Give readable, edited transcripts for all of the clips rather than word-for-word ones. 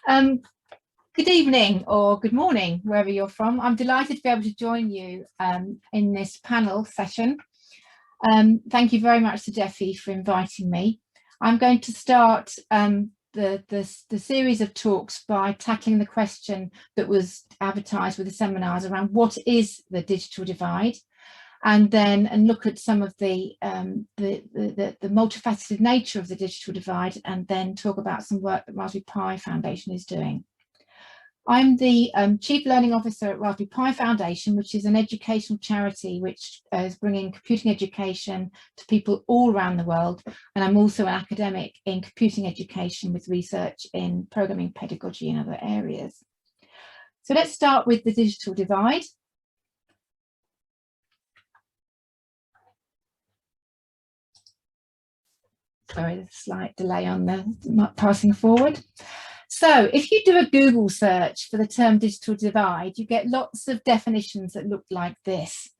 Um, Good evening or good morning, wherever you're from. I'm delighted to be able to join you in this panel session. Thank you very much to DEFI for inviting me. I'm going to start the series of talks by tackling the question that was advertised with the seminars around what is the digital divide, and then look at some of the multifaceted nature of the digital divide, and then talk about some work that Raspberry Pi Foundation is doing. I'm the Chief Learning Officer at Raspberry Pi Foundation, which is an educational charity which is bringing computing education to people all around the world. And I'm also an academic in computing education with research in programming, pedagogy and other areas. So let's start with the digital divide. Sorry, there's a slight delay on the passing forward. So if you do a Google search for the term digital divide, you get lots of definitions that look like this.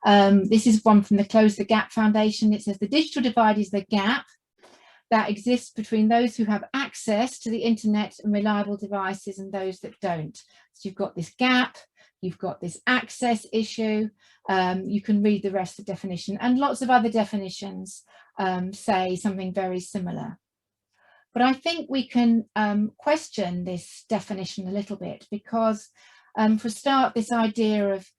This is one from the Close the Gap Foundation. It says the digital divide is the gap that exists between those who have access to the internet and reliable devices and those that don't. So you've got this gap, you've got this access issue. You can read the rest of the definition, and lots of other definitions say something very similar. But I think we can question this definition a little bit, because for a start, this idea of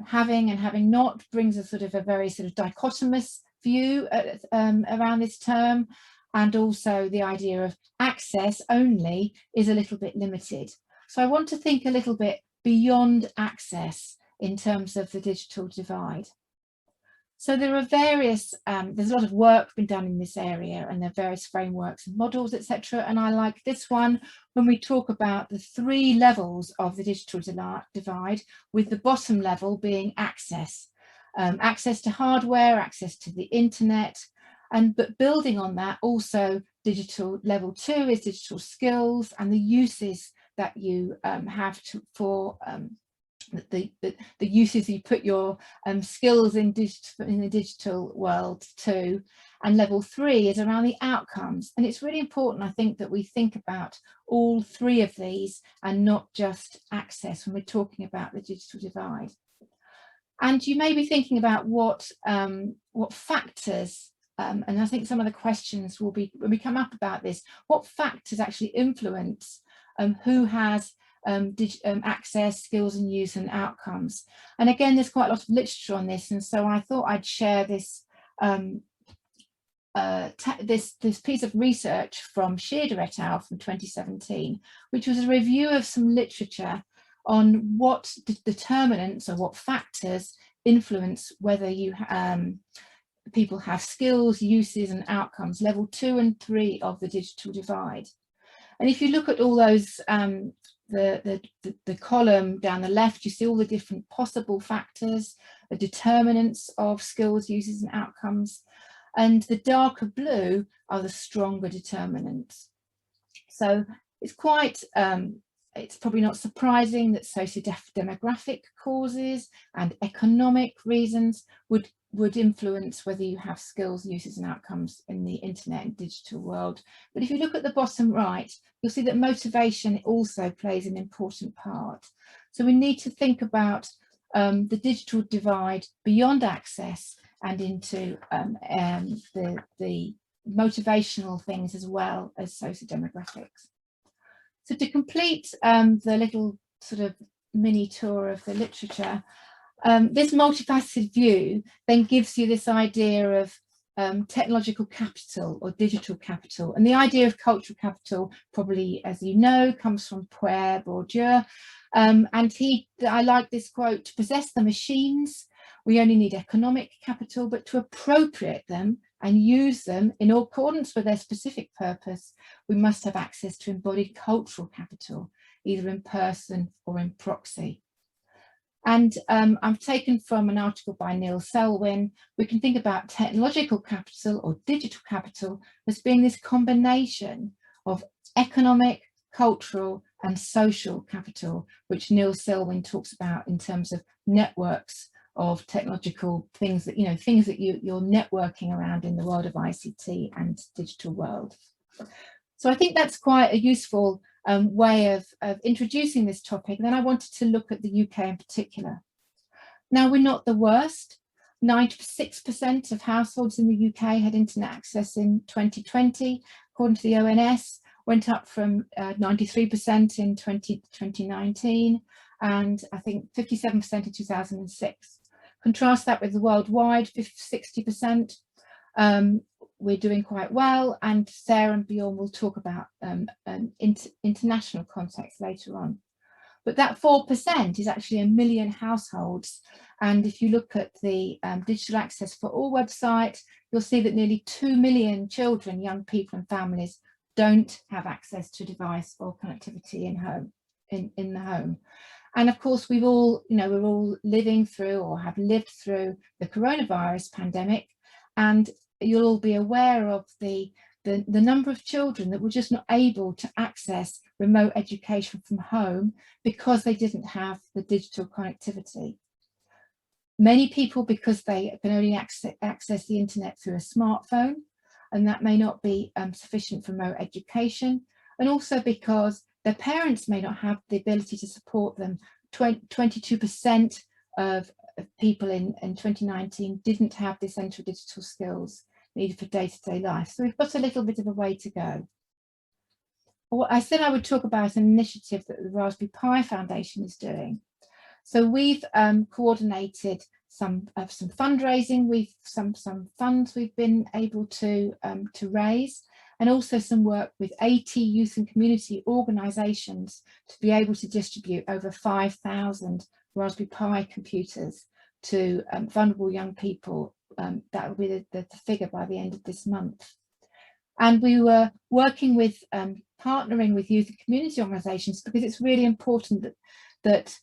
having and having not brings a sort of a very sort of dichotomous view around this term, and also the idea of access only is a little bit limited. So I want to think a little bit beyond access in terms of the digital divide. So there are various, there's a lot of work been done in this area, and there are various frameworks and models, etc. And I like this one when we talk about the 3 levels of the digital divide, with the bottom level being access. Access to hardware, access to the internet, but building on that, also digital level 2 is digital skills and the uses that you have for the uses you put your skills in the digital world to. And level 3 is around the outcomes, and it's really important, I think, that we think about all 3 of these and not just access when we're talking about the digital divide. And you may be thinking about what factors, and I think some of the questions will be, when we come up about this, what factors actually influence who has access, skills and use and outcomes. And again, there's quite a lot of literature on this, and so I thought I'd share this this piece of research from Shearder et al. From 2017, which was a review of some literature on what determinants or what factors influence whether you people have skills, uses and outcomes, level 2 and 3 of the digital divide. And if you look at all those the column down the left, you see all the different possible factors, the determinants of skills, uses and outcomes, and the darker blue are the stronger determinants. So it's quite, it's probably not surprising that socio-demographic causes and economic reasons would influence whether you have skills, uses and outcomes in the internet and digital world. But if you look at the bottom right, you'll see that motivation also plays an important part. So we need to think about the digital divide beyond access and into the motivational things as well as socio-demographics. So to complete the little sort of mini tour of the literature, this multifaceted view then gives you this idea of technological capital or digital capital. And the idea of cultural capital, probably, as you know, comes from Pierre Bourdieu. And I like this quote: to possess the machines, we only need economic capital, but to appropriate them and use them in accordance with their specific purpose, we must have access to embodied cultural capital, either in person or in proxy. And I've taken from an article by Neil Selwyn. We can think about technological capital or digital capital as being this combination of economic, cultural and social capital, which Neil Selwyn talks about in terms of networks of technological things that, things that you're networking around in the world of ICT and digital world. So I think that's quite a useful way of introducing this topic, then I wanted to look at the UK in particular. Now, we're not the worst. 96% of households in the UK had internet access in 2020, according to the ONS, went up from 93% in 2019, and I think 57% in 2006. Contrast that with the worldwide, 60%. We're doing quite well, and Sarah and Bjorn will talk about an international context later on. But that 4% is actually 1 million households. And if you look at the Digital Access for All website, you'll see that nearly 2 million children, young people and families don't have access to device or connectivity in the home. And of course, we're all living through or have lived through the coronavirus pandemic. And you'll all be aware of the number of children that were just not able to access remote education from home because they didn't have the digital connectivity. Many people, because they can only access the internet through a smartphone, and that may not be sufficient for remote education, and also because their parents may not have the ability to support them. 22% of people in 2019 didn't have the essential digital skills needed for day-to-day life. So we've got a little bit of a way to go. I said I would talk about an initiative that the Raspberry Pi Foundation is doing. So we've coordinated some fundraising, some funds we've been able to raise, and also some work with 80 youth and community organisations to be able to distribute over 5,000 Raspberry Pi computers to vulnerable young people. That will be the figure by the end of this month. And we were working with, partnering with youth and community organisations, because it's really important that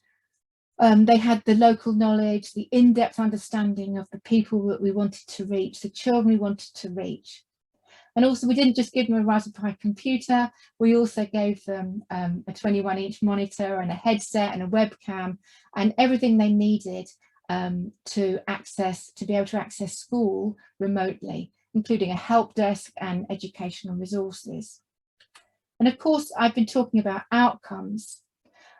they had the local knowledge, the in-depth understanding of the people that we wanted to reach, the children we wanted to reach. And also, we didn't just give them a Raspberry Pi computer, we also gave them a 21-inch monitor and a headset and a webcam and everything they needed to be able to access school remotely, including a help desk and educational resources. And of course, I've been talking about outcomes.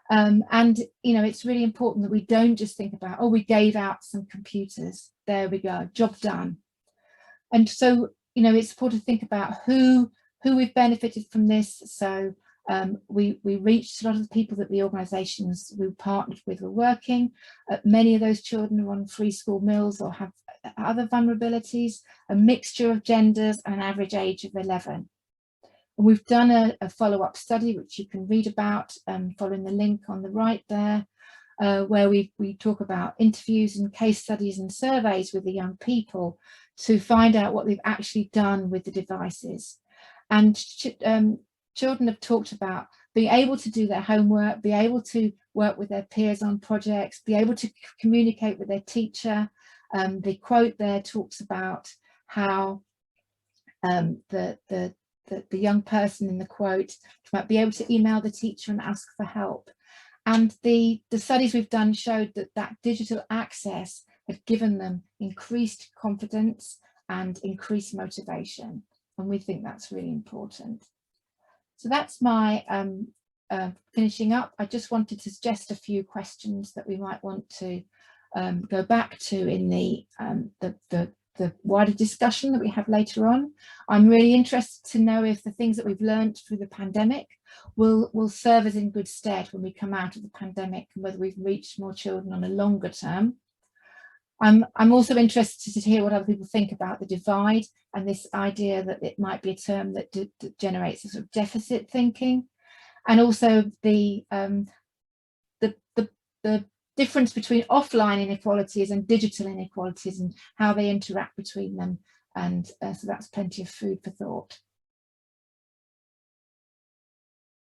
And it's really important that we don't just think about, oh, we gave out some computers, there we go, job done. And so it's important to think about who we've benefited from this. So we reached a lot of the people that the organisations we partnered with were working. Many of those children are on free school meals or have other vulnerabilities, a mixture of genders and an average age of 11. And we've done a follow-up study, which you can read about following the link on the right there, where we talk about interviews and case studies and surveys with the young people to find out what they've actually done with the devices. And children have talked about being able to do their homework, be able to work with their peers on projects, be able to communicate with their teacher. The quote there talks about how the young person in the quote might be able to email the teacher and ask for help. And the studies we've done showed that digital access had given them increased confidence and increased motivation. And we think that's really important. So that's my finishing up. I just wanted to suggest a few questions that we might want to go back to in the wider discussion that we have later on. I'm really interested to know if the things that we've learned through the pandemic will serve us in good stead when we come out of the pandemic, and whether we've reached more children on a longer term. I'm also interested to hear what other people think about the divide and this idea that it might be a term that generates a sort of deficit thinking, and also the difference between offline inequalities and digital inequalities and how they interact between them. And so that's plenty of food for thought.